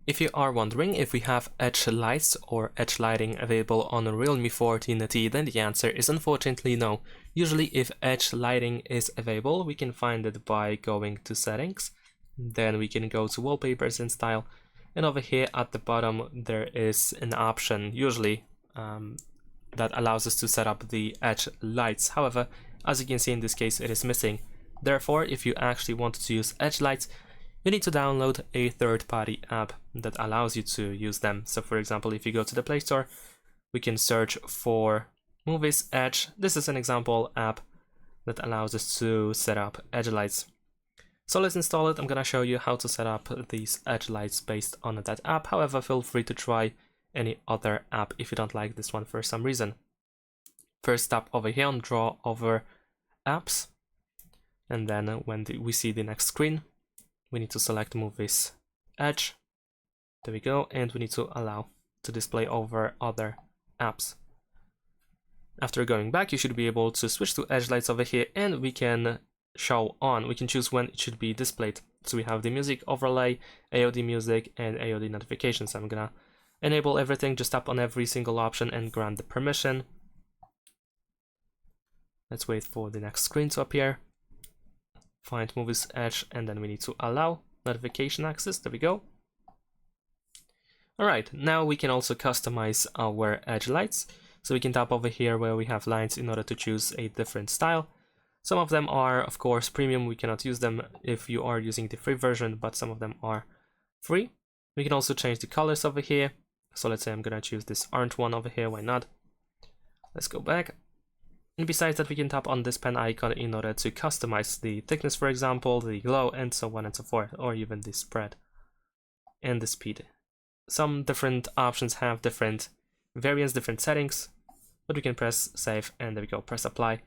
If you are wondering if we have edge lights or edge lighting available on a Realme 14T, then the answer is unfortunately no. Usually if edge lighting is available, we can find it by going to settings, then we can go to wallpapers and style, and over here at the bottom there is an option usually that allows us to set up the edge lights. However, as you can see in this case it is missing. Therefore, if you actually want to use edge lights, you need to download a third-party app that allows you to use them. So for example, if you go to the Play Store, we can search for Movies Edge. This is an example app that allows us to set up edge lights. So let's install it. I'm gonna show you how to set up these edge lights based on that app. However, feel free to try any other app if you don't like this one for some reason. First, tap over here on Draw Over Apps, and then when we see the next screen, we need to select Movies Edge. There we go, and we need to allow to display over other apps. After going back, you should be able to switch to edge lights over here, and we can show on. We can choose when it should be displayed. So we have the music overlay, AOD music, and AOD notifications. I'm gonna enable everything, just tap on every single option and grant the permission. Let's wait for the next screen to appear. Find Movies Edge, and then we need to allow notification access. There we go. Alright, now we can also customize our edge lights. So we can tap over here where we have lines in order to choose a different style. Some of them are, of course, premium. We cannot use them if you are using the free version, but some of them are free. We can also change the colors over here. So let's say I'm gonna choose this orange one over here. Why not? Let's go back. And besides that, we can tap on this pen icon in order to customize the thickness, for example, the glow, and so on and so forth, or even the spread and the speed. Some different options have different variants, different settings, but we can press save, and there we go, press apply,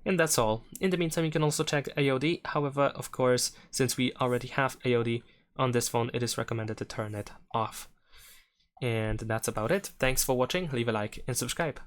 and that's all. In the meantime, you can also check AOD. However, of course, since we already have AOD on this phone, it is recommended to turn it off. And that's about it. Thanks for watching, leave a like and subscribe.